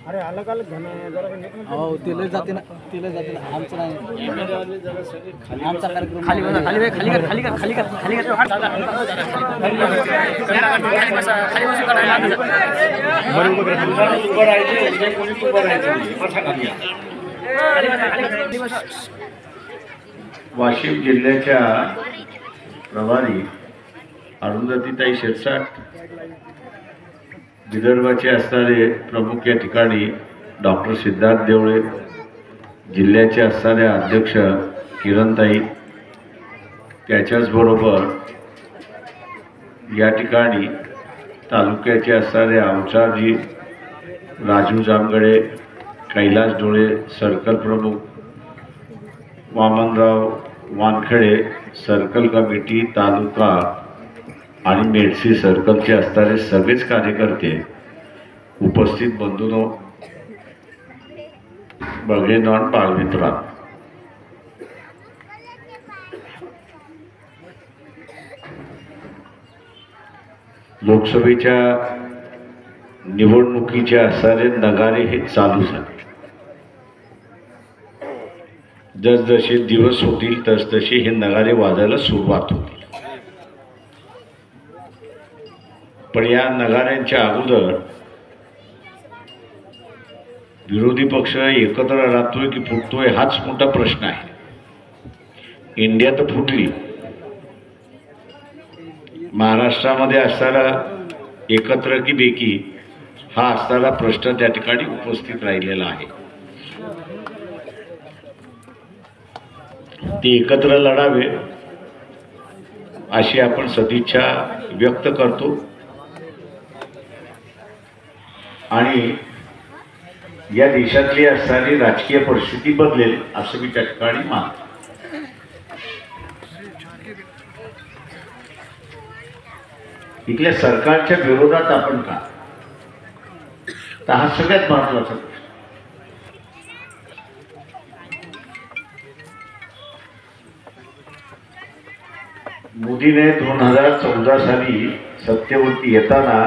अरे अलग अलग घने जरा हो तिला जाते ना आमचं नाही आमचा कार्यक्रम खाली बसा खाली खाली कर खाली कर खाली कर खाली कर वाशिम जिल्ह्याच्या प्रभारी अरुंधतीताई शिरसाट, विदर्भाचे असणारे प्रमुख या ठिकाणी डॉक्टर सिद्धार्थ देवळे, जिल्ह्याचे असणारे अध्यक्ष किरणताई, त्याच्याचबरोबर या ठिकाणी तालुक्याचे असणारे आमचारजी राजू जामगडे, कैलास डोळे सर्कल प्रमुख, वामनराव वानखेडे सर्कल कमिटी तालुका आणि मेडसी सर्कलचे असणारे सगळेच कार्यकर्ते, उपस्थित बंधूंनो, भगिनींनो आणि बालमित्रांनो, लोकसभेच्या निवडणुकीचे असणारे नगारे हे चालू झाले. जसजसे दिवस होतील तसतसे हे नगारे वाजायला सुरुवात होतील. पण या नगाऱ्यांच्या अगोदर विरोधी पक्ष एकत्र राहतोय की फुटतोय हाच मोठा प्रश्न आहे. इंडिया तर फुटली, महाराष्ट्रामध्ये असणारा एकत्र की बेकी हा असणारा प्रश्न त्या ठिकाणी उपस्थित राहिलेला आहे. ते एकत्र लढावे अशी आपण सदिच्छा व्यक्त करतो आणि या देशातली असणारी राजकीय परिस्थिती बदलेल असं मी त्या ठिकाणी मानतो. इथल्या सरकारच्या विरोधात आपण का, तर हा सगळ्यात महत्वाचा प्रश्न. मोदीने 2014 साली सत्तेवरती येताना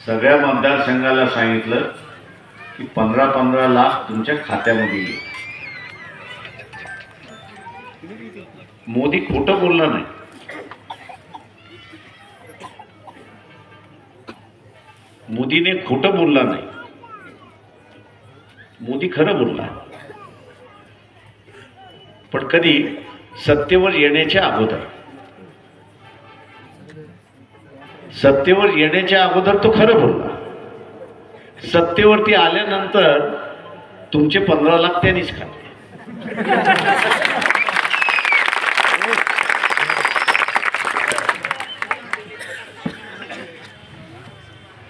सगळ्या मतदारसंघाला सांगितलं की 15-15 लाख तुमच्या खात्यामध्ये येईल. मोदी खोटं बोलला नाही. मोदीने खोटं बोलला नाही, मोदी खरं बोलला. पण कधी सत्तेवर येण्याच्या अगोदर, सत्तेवर येण्याच्या अगोदर तो खरं बोलला. सत्तेवरती आल्यानंतर तुमचे 15 लाख त्यांनीच खाल्ले.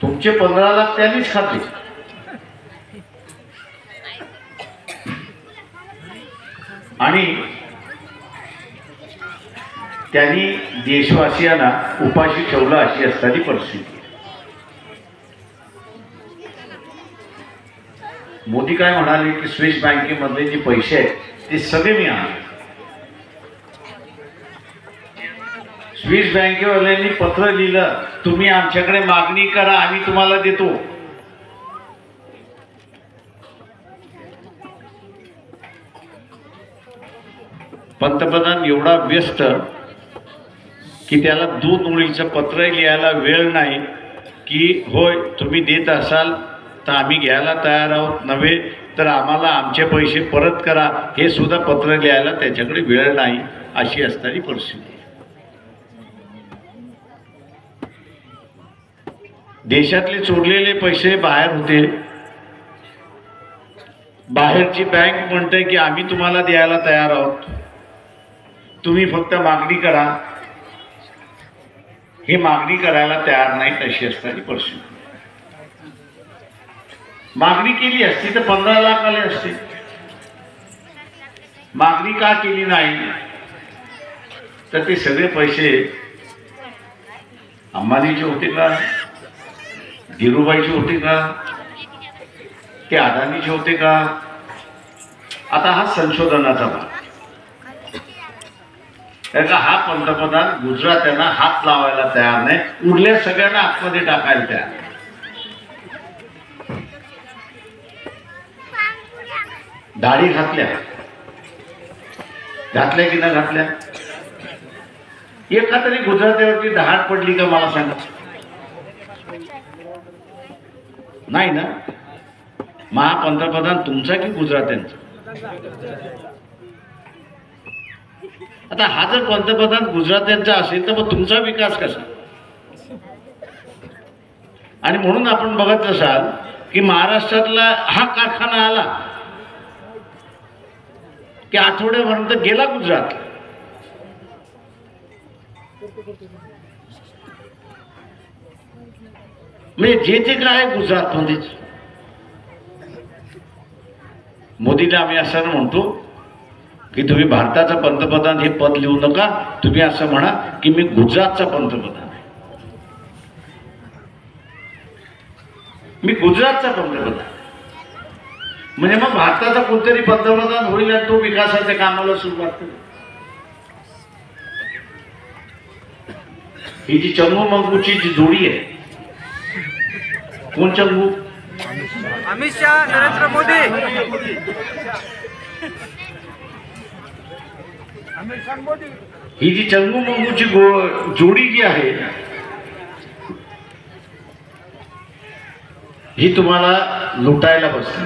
तुमचे 15 लाख त्यांनीच खाल्ले. आणि त्यांनी देशवासियांना उपाशी ठेवलं अशी असणारी परिस्थिती. मोदी काय म्हणाले की स्विस बँकेमधले जे पैसे आहेत ते सगळे मी आणले. स्विस बँकेवाल्यांनी पत्र लिहिलं, तुम्ही आमच्याकडे मागणी करा, आम्ही तुम्हाला देतो. पंतप्रधान एवढा व्यस्त की त्याला 2 ओळीचं पत्र लिहायला वेळ नाही की होय तुम्ही देत असाल तर आम्ही घ्यायला तयार आहोत, नव्हे तर आम्हाला आमचे पैसे परत करा, हे सुद्धा पत्र लिहायला त्याच्याकडे वेळ नाही अशी असणारी परिस्थिती. देशातले चोरलेले पैसे बाहेर होते. बाहेरची बँक म्हणते की आम्ही तुम्हाला द्यायला तयार आहोत, तुम्ही फक्त मागणी करा. ही मागणी करायला तयार नाही अशी असणारी परिस्थिती. मागणी केली असती तर 15 लाख आले असते. मागणी का केली नाही तर ते सगळे पैसे अंबानीचे होते का, धीरूभाईचे होते का, ते अदानीचे होते का? आता हा संशोधनाचा भाग. का हा पंतप्रधान गुजरात्यांना हात लावायला तयार नाही, उरल्या सगळ्यांना आतमध्ये टाकायला तयार. दाढी घातल्या की न घातल्या? एका तरी गुजरात्यावरती दहाड पडली का मला सांगा? नाही ना. महापंतप्रधान तुमचा की गुजरात्यांचा? आता हा जर पंतप्रधान गुजरात्यांचा असेल तर मग तुमचा विकास कसा? आणि म्हणून आपण बघत असाल की महाराष्ट्रातला हा कारखाना आला की आठवड्यापर्यंत गेला गुजरात. म्हणजे जे ते काय गुजरात मध्येच. मोदीला आम्ही असं म्हणतो की तुम्ही भारताचा पंतप्रधान हे पद लिहू नका, तुम्ही असं म्हणा की मी गुजरातचा पंतप्रधान आहे, मी गुजरातचा पंतप्रधान. म्हणजे मग भारताचा कोणतरी पंतप्रधान होईल आणि तो विकासाच्या कामाला सुरुवात करेल. ही जी चंगू मंगूची जी जोडी आहे, कोण चंगू? अमित शाह, नरेंद्र मोदी. ही जी चंगू मंगूची जोडी जी आहे ही तुम्हाला लुटायला बसली.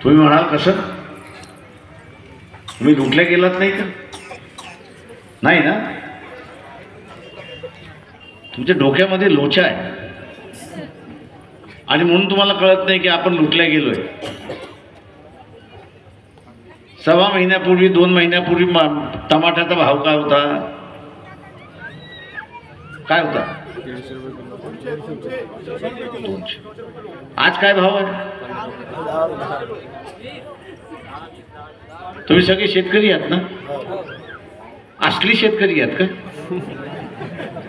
तुम्ही म्हणाल कसं? तुम्ही लुटल्या गेलात नाही का? नाही ना. तुमच्या डोक्यामध्ये लोचा आहे आणि म्हणून तुम्हाला कळत नाही की आपण लुटल्या गेलोय. 6 महिन्यापूर्वी 2 महिन्यापूर्वी टमाट्याचा भाव काय होता? काय होता? 200. आज काय भाव आहे? तुम्ही सगळे शेतकरी आहात ना? असली शेतकरी आहात का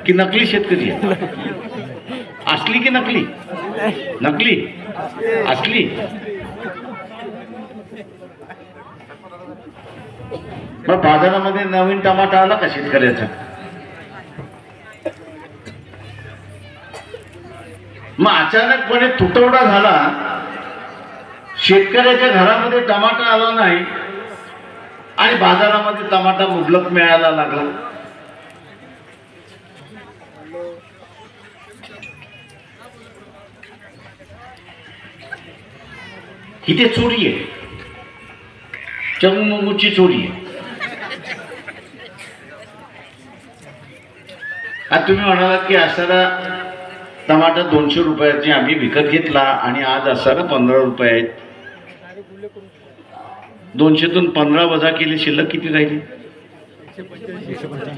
की नकली शेतकरी आहात? असली की नकली? नकली. असली. मग बाजारामध्ये नवीन टमाटा आला का शेतकऱ्याचा? मग अचानकपणे तुटवडा झाला, शेतकऱ्याच्या घरामध्ये टमाटा आला नाही आणि बाजारामध्ये टमाटा मुबलक मिळायला लागला. ही ते चोरी आहे, चंगूची चोरी आहे. आज तुम्ही म्हणालात की असाला टमाटा 200 रुपयाची आम्ही विकत घेतला आणि आज असाला 15 रुपये आहेत. 200तून 15 वजा केले, शिल्लक किती राहिली?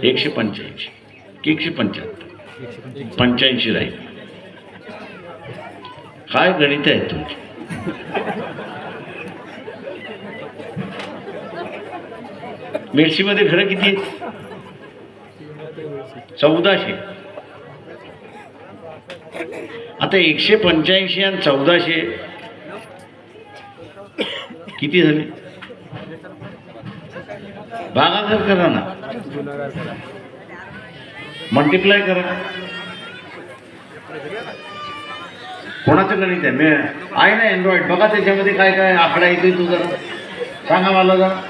185 की 175? 85 राहील. काय गणित आहे तुमची? मेर्सीमध्ये घरं किती आहेत? 1400. आता 185 आणि 1400 किती झाले? भागाकार करा ना, मल्टिप्लाय करा. कोणाचं गणित आहे? आहे ना अँड्रॉइड, बघा त्याच्यामध्ये काय काय आकडा येतोय तो जरा सांगा मला जरा.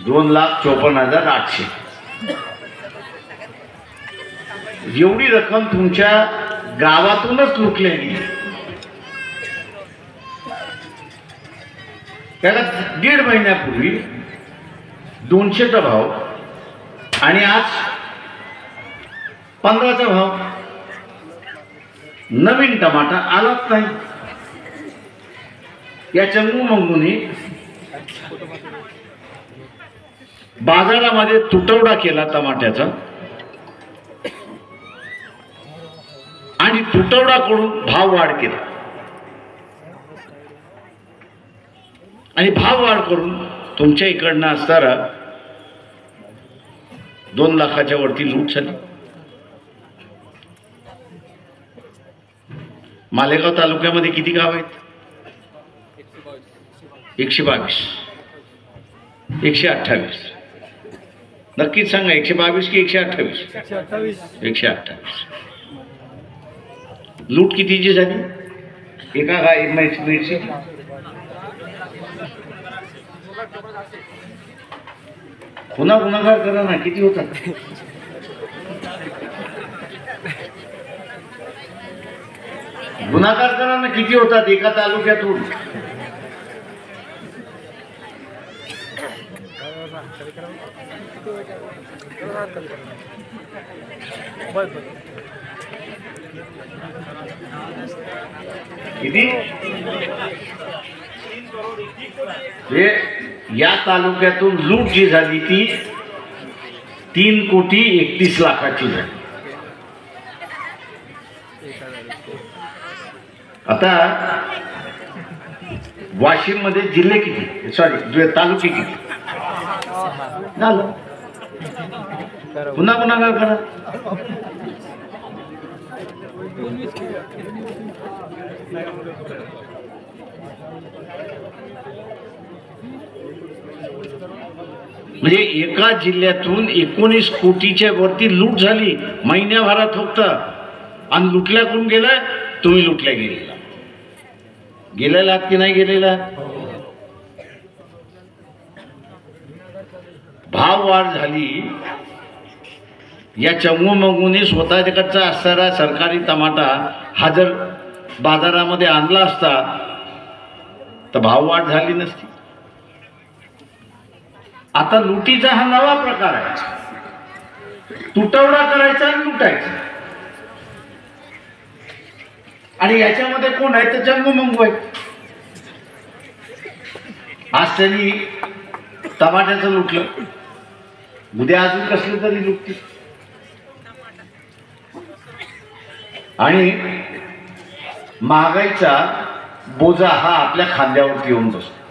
2,54,800 एवढी रक्कम तुमच्या गावातूनच लुटली गेली. त्याला 1.5 महिन्यापूर्वी 200चा भाव आणि आज 15चा भाव. नवीन टमाटा आलाच नाही. या चंगू मंगूने बाजारामध्ये तुटवडा केला टमाट्याचा आणि तुटवडा करून भाव वाढ केला आणि भाव वाढ करून तुमच्या इकडनं असणारा 2 लाखाच्या वरती लूट झाली. मालेगाव तालुक्यामध्ये किती गाव आहेत? 122, 128. नक्कीच सांगा, 122 की 128? 128. लूट कितीची झाली एका मिरची? पुन्हा गुन्हागार करा ना, किती होतात? गुन्हागार करा ना, किती होतात एका तालुक्यातून? किती? हे या तालुक्यातून लूट जी झाली ती 3,31,00,000 झाली. आता वाशिम मध्ये जिल्हे किती, सॉरी तालुके किती झालं? पुन्हा गुन्हागार करा. म्हणजे एका जिल्ह्यातून 19 कोटीच्या वरती लूट झाली महिन्याभरात फक्त. आणि लुटल्या कोण गेलाय? तुम्ही लुटल्या गेलेला की नाही गेलेला? भाव वाढ झाली. या चमूमगूने स्वतःकडचा असणारा सरकारी टमाटा हा जर बाजारामध्ये आणला असता तर भाव वाढ झाली नसती. आता लुटीचा हा नवा प्रकार आहे. तुटवडा करायचा आणि लुटायचा. आणि याच्यामध्ये कोण आहे? तर जंगमंगू आहे. आज त्यांनी टमाट्याचं लुटलं, उद्या अजून कसलं तरी लुटतील. आणि महागाईचा बोजा हा आपल्या खांद्यावरती येऊन बसतो.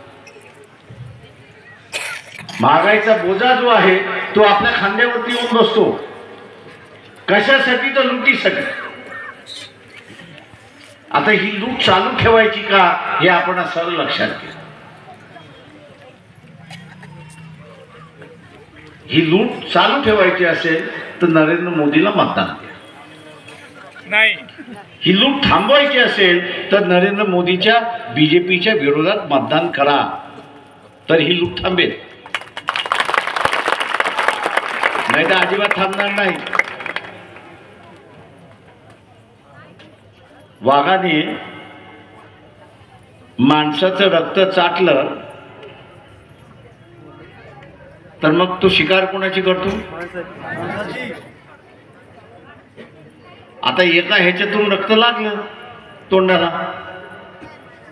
महागाईचा बोजा जो आहे तो आपल्या खांद्यावरती येऊन बसतो. कशासाठी? तर लुटीसाठी. आता ही लूट चालू ठेवायची का हे आपण सरळ लक्षात घ्या. ही लूट चालू ठेवायची असेल तर नरेंद्र मोदीला मतदान द्या. नाही, ही लूट थांबवायची असेल तर नरेंद्र मोदीच्या बीजेपीच्या विरोधात मतदान करा, तर ही लूट थांबेल. नाही तर अजिबात थांबणार नाही. वाघाने माणसाचं रक्त चाटलं तर मग तो शिकार कोणाची करतो? आता एका ह्याच्यातून रक्त लागलं तोंडाला,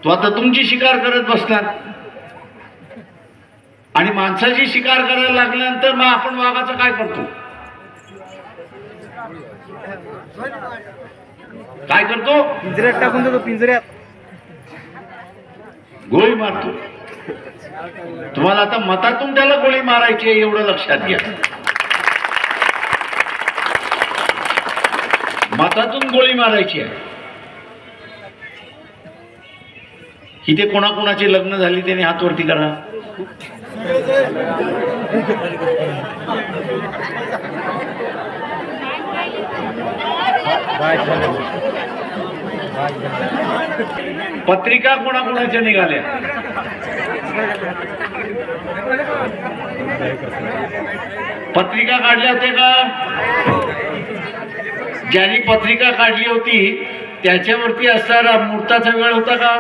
तो आता तुमची शिकार करत बसणार. आणि माणसाची शिकार करायला लागल्यानंतर मग आपण वाघाचं काय करतो? काय करतो? पिंजऱ्यात टाकून देतो. पिंजऱ्यात गोळी मारतो. तुम्हाला आता मतातून त्याला गोळी मारायची आहे एवढं लक्षात घ्या. मतातून गोळी मारायची आहे. इथे कोणाकोणाचे लग्न झाली त्याने हात वरती करा. पत्रिका कोणाकोणाच्या निघाल्या? पत्रिका काढल्या होत्या का? ज्यांनी पत्रिका काढली होती त्याच्यावरती असणारा मुहूर्ताचा वेळ होता का?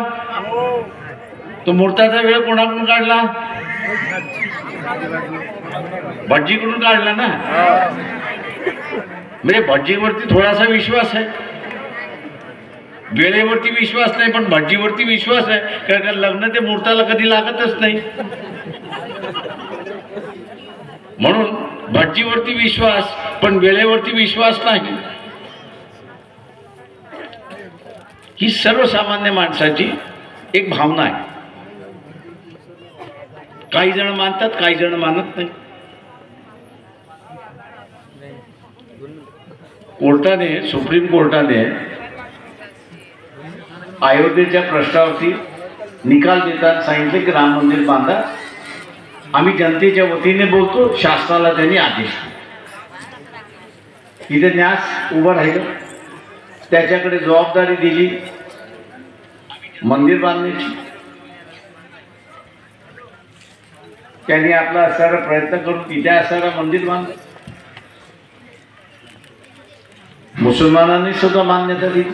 तो मुहूर्ताचा वेळ कोणाकडून काढला? भटजीकडून काढला ना. म्हणजे भटजीवरती थोडासा विश्वास आहे, वेळेवरती विश्वास नाही, पण भटजीवरती विश्वास आहे. कारण लग्न ते मुहूर्ताला कधी लागतच नाही. म्हणून भटजीवरती विश्वास पण वेळेवरती विश्वास नाही. ही सर्वसामान्य माणसाची एक भावना आहे. काही जण मानतात, काही जण मानत नाही. कोर्टाने, सुप्रीम कोर्टाने अयोध्येच्या प्रश्नावरती निकाल देताना सांगितले की राम मंदिर बांधा. आम्ही जनतेच्या वतीने बोलतो, शासनाला त्यांनी आदेश दिले. तिथे न्यास उभं राहिलं, त्याच्याकडे जबाबदारी दिली मंदिर बांधण्याची. त्यांनी आपला असणारा प्रयत्न करून तिथे असणारा मंदिर बांधलं. मुसलमानांनी सुद्धा मान्यता दिली,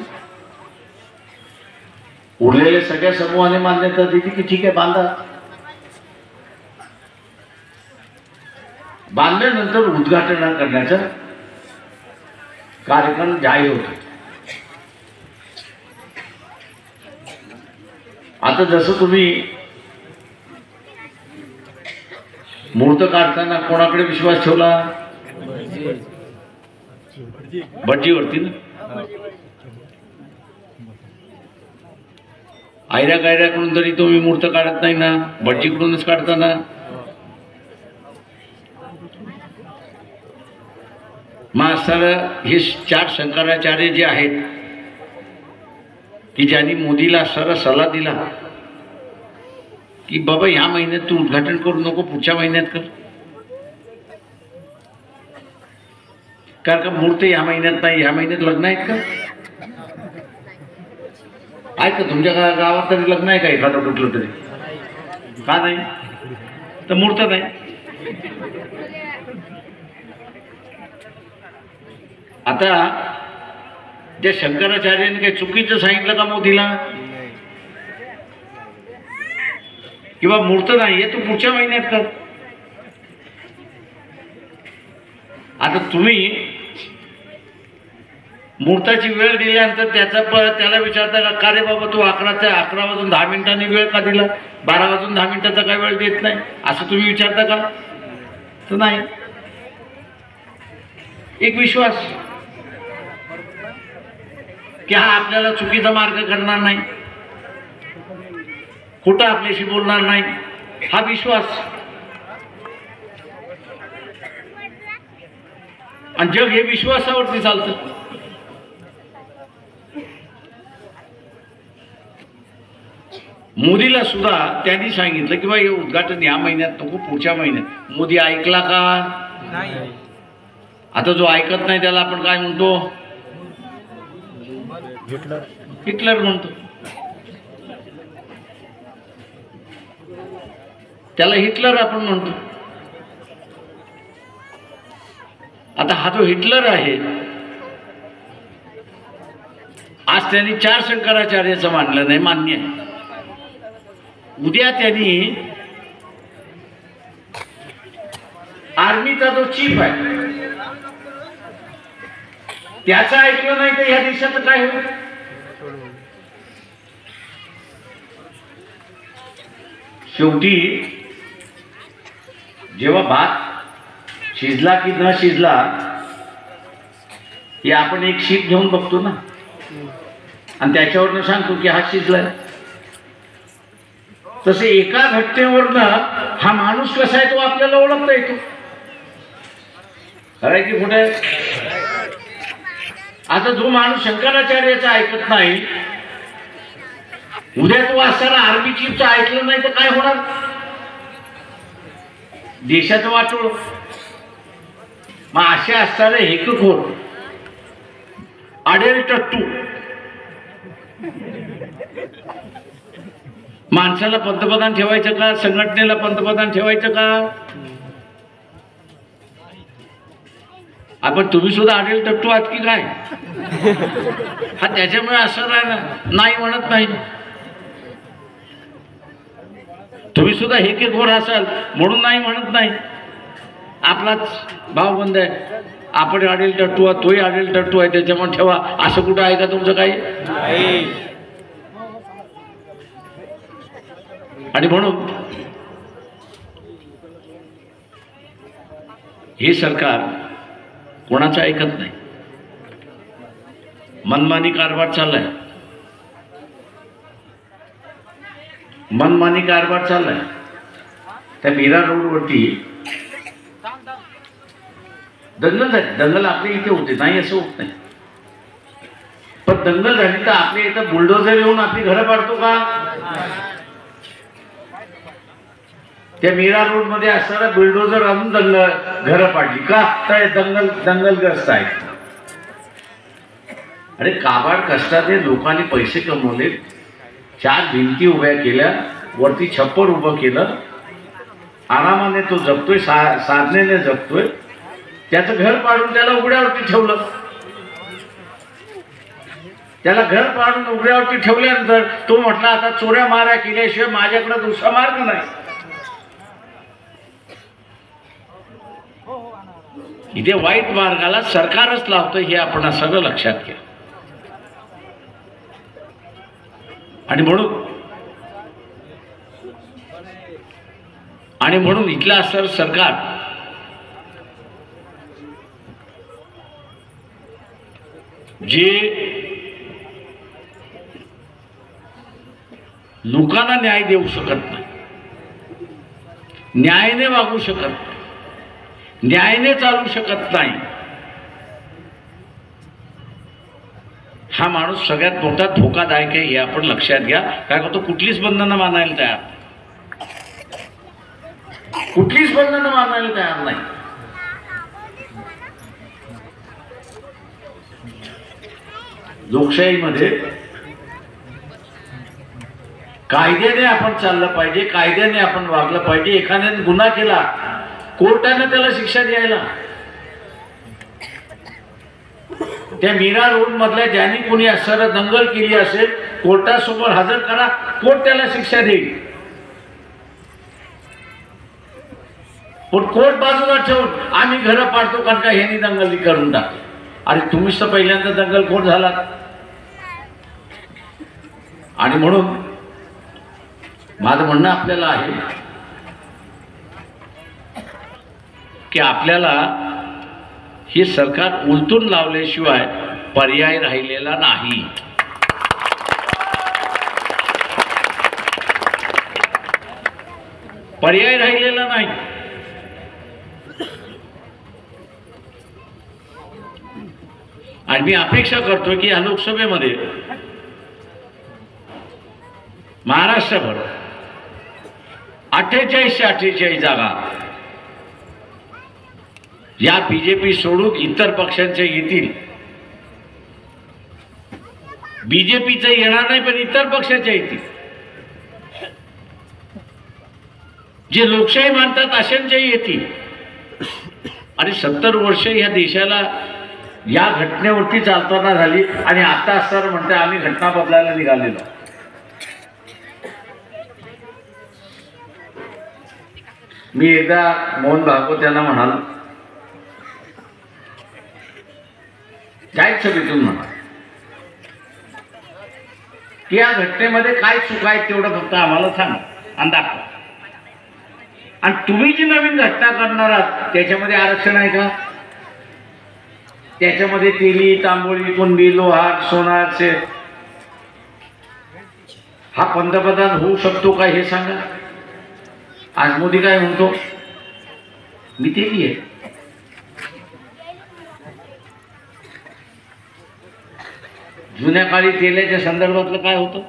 उरलेल्या सगळ्या समूहाने मान्यता दिली की ठीक आहे बांधा. बांधल्यानंतर उद्घाटन करण्याचा कार्यक्रम जाहीर होता. आता जसं तुम्ही मूर्त काढताना कोणाकडे विश्वास ठेवला? भटजीवरती ना. आयऱ्या गायऱ्याकडून तरी तुम्ही मूर्त काढत नाही ना, भटजीकडूनच काढता ना. मास्तर हे 4 शंकराचार्य जे आहेत की ज्यांनी मोदीला असणारा सल्ला दिला की बाबा ह्या महिन्यात तू उद्घाटन करू नको, पुढच्या महिन्यात कर. कारण का मूर्त ह्या महिन्यात नाही, ह्या महिन्यात लग्न आहेत का? आहे का तुमच्या गावात तरी लग्न आहे का एखादं कुठलं तरी? का नाही? तर मूर्त नाही. आता त्या शंकराचार्यांनी काही चुकीचं सांगितलं का मोदीला? किंवा मूर्त नाहीये तू पुढच्या महिन्यात कर. आता तुम्ही मुहूर्ताची वेळ दिल्यानंतर त्याला विचारता का रे बाबा तू 11 वाजून 10 मिनिटांनी वेळ का दिला, 12 वाजून 10 मिनिटाचा काय वेळ देत नाही, असं तुम्ही विचारता का? तर नाही. एक विश्वास की हा आपल्याला चुकीचा मार्ग करणार नाही, खोटं आपल्याशी बोलणार नाही, हा विश्वास. आणि जग हे विश्वासावरती चालतं. मोदीला सुद्धा त्यांनी सांगितलं की बा हे उद्घाटन या महिन्यात नको, पुढच्या महिन्यात. मोदी ऐकला का? नाही. आता जो ऐकत नाही त्याला आपण काय म्हणतो? हिटलर म्हणतो. त्याला हिटलर आपण म्हणतो. आता हा जो हिटलर आहे, आज त्यांनी 4 शंकराचार्याचं मानलं नाही, मान्य आहे. उद्या त्यांनी आर्मीचा जो चीफ आहे त्याचं ऐकलं नाही तर या देशाचं काय होईल? शेवटी जेव्हा भात शिजला की न शिजला हे आपण एक शीट घेऊन बघतो ना, आणि त्याच्यावरनं सांगतो की हा शिजलाय. तसे एका घटनेवरनं हा माणूस कसा आहे तो आपल्याला ओळखता येतो. खरं की कुठे? आता जो माणूस शंकराचार्याचं ऐकत नाही, उद्या तो असताना आर्मी चीफचं ऐकलं नाही तर काय होणार? देशाचं वाटोळ. मग असे असताना हेकेखोर आडेल टट्टू माणसाला पंतप्रधान ठेवायचं का? संघटनेला पंतप्रधान ठेवायचं का? आपण तुम्ही सुद्धा आडेल टट्टू आहात की काय? हा त्याच्यामुळे असं नाही म्हणत नाही. तुम्ही सुद्धा हेकेखोर असाल म्हणून नाही म्हणत नाही. आपलाच भावबंद आहे, आपण आडेल टट्टू आहात, तोही आडेल टट्टू आहे, त्याच्यामुळे ठेवा. असं कुठं आहे का तुमचं काही? आणि म्हणून हे सरकार कोणाचं ऐकत नाही, मनमानी कारभार चाललाय, मनमानी कारभार चाललाय. त्या मीरा रोडवरती दंगल झाली, दंगल आपल्या इथे होते नाही असं होत नाही, पण दंगल झाली तर आपल्या इथं बुलडोझर येऊन आपली घरं पाडतो का? त्या मीरा रोड मध्ये असताना बुलडोझर आणून घरं पाडली का? तर दंगलग्रस्त आहे. अरे काबाड कष्टाने लोकांनी पैसे कमवले, 4 भिंती उभ्या केल्या, वरती छप्पर उभं केलं, आरामाने तो जगतोय, साधनेने जगतोय. त्याचं घर पाडून त्याला उघड्यावरती ठेवलं. त्याला घर पाडून उघड्यावरती ठेवल्यानंतर तो म्हटला आता चोऱ्या माऱ्या केल्याशिवाय माझ्याकडे दुसरा मार्ग नाही. इथे वाईट मार्गाला सरकारच लावतं हे आपण सगळं लक्षात घ्या. आणि म्हणून इथलं असं सरकार जे लोकांना न्याय देऊ शकत नाही, न्यायाने वागू शकत नाही, न्यायाने चालू शकत नाही, हा माणूस सगळ्यात मोठा धोकादायक आहे हे आपण लक्षात घ्या. काय करतो? कुठलीच बंधनं मानायला तयार, कुठलीच बंधनं मानायला तयार नाही. लोकशाहीमध्ये कायद्याने आपण चाललं पाहिजे, कायद्याने आपण वागलं पाहिजे. एखाद्याने गुन्हा केला, कोर्टाने त्याला शिक्षा द्यायला. त्या मीरा रोड मधल्या ज्यांनी कोणी असं दंगल केली असेल, कोर्टासमोर हजर करा, कोर्ट त्याला शिक्षा देईल. पण कोर्ट बाजूला ठेवून आम्ही घरं पाडतो कारण का ह्यांनी दंगल करून टाकली. अरे तुम्हीच तर पहिल्यांदा दंगलखोर झालात. आणि म्हणून माझं म्हणणं आपल्याला आहे की आपल्याला हे सरकार उलटून लावल्याशिवाय पर्याय राहिलेला नाही. पर्याय राहिलेला नाही. आणि मी अपेक्षा करतो की या लोकसभेमध्ये महाराष्ट्रभर 48 जागा या बीजेपी सोडून इतर पक्षांच्या येतील. बीजेपीचं येणार नाही, पण इतर पक्षाच्या येतील. जे लोकशाही मानतात अशांच्या येतील. आणि 70 वर्ष या देशाला या घटनेवरती चालताना झाली आणि आता सर म्हणते आम्ही घटना बदलायला निघालेलो. मी एकदा मोहन भागवत यांना म्हणालो, जाहीर सभेतून म्हणा की या घटनेमध्ये काय चूक आहे तेवढं फक्त आम्हाला सांगा आणि दाखवा. आणि तुम्ही जी नवीन घटना करणार आहात त्याच्यामध्ये आरक्षण आहे का? त्याच्यामध्ये तेली, तांबोळी, कुणबी, लोहार, सोनारचे हा पंतप्रधान होऊ शकतो का हे सांगा. आज मोदी काय म्हणतो? मी तेली आहे. जुन्या काळी तेलाच्या संदर्भातलं काय होतं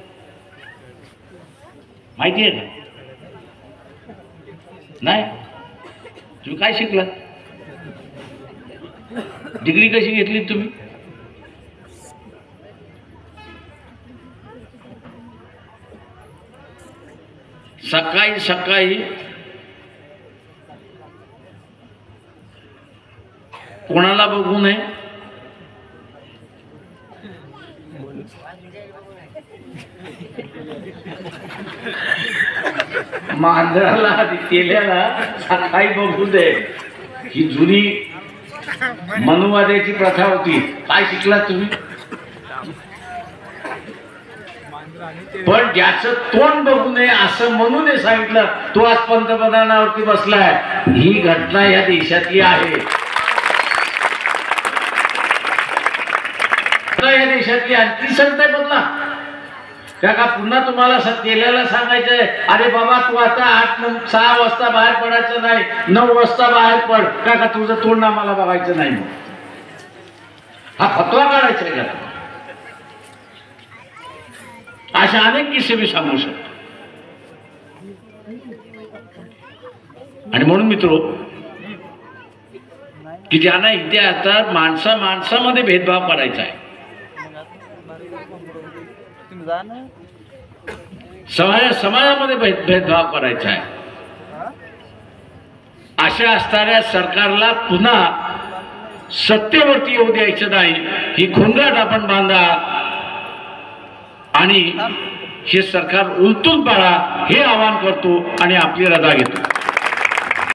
माहिती आहे का? नाही. तुम्ही काय शिकलात? डिग्री कशी घेतली तुम्ही? सकाळी सकाळी कोणाला बघू नये, मांजराला केल्याला सकाळी बघू दे. ही जुनी मनुवाद्याची प्रथा होती. काय शिकलात तुम्ही? पण ज्याचं तोंड बघू नये असं म्हणून सांगितलं, तो आज पंतप्रधानावरती बसलाय. ही घटना या देशातली आहे, या देशातली. आणि ती संगत बदला. का पुन्हा तुम्हाला केलेला सांगायचंय अरे बाबा तू आता 6 वाजता बाहेर पडायचं नाही, 9 वाजता बाहेर पड, का तुझं तोंड आम्हाला बघायचं नाही, हा फतवा काढायचा आहे का? अशा अनेक किस्से मी सांगू शकतो. आणि म्हणून मित्रो की ज्यांना इथे आता माणसामध्ये भेदभाव करायचा आहे, समाजामध्ये भेदभाव करायचा आहे, अशा असणाऱ्या सरकारला पुन्हा सत्तेवरती येऊ द्यायचं नाही, ही खोंगाट आपण बांधा आणि हे सरकार उलटून पाडा, हे आवाहन करतो आणि आपली रजा घेतो.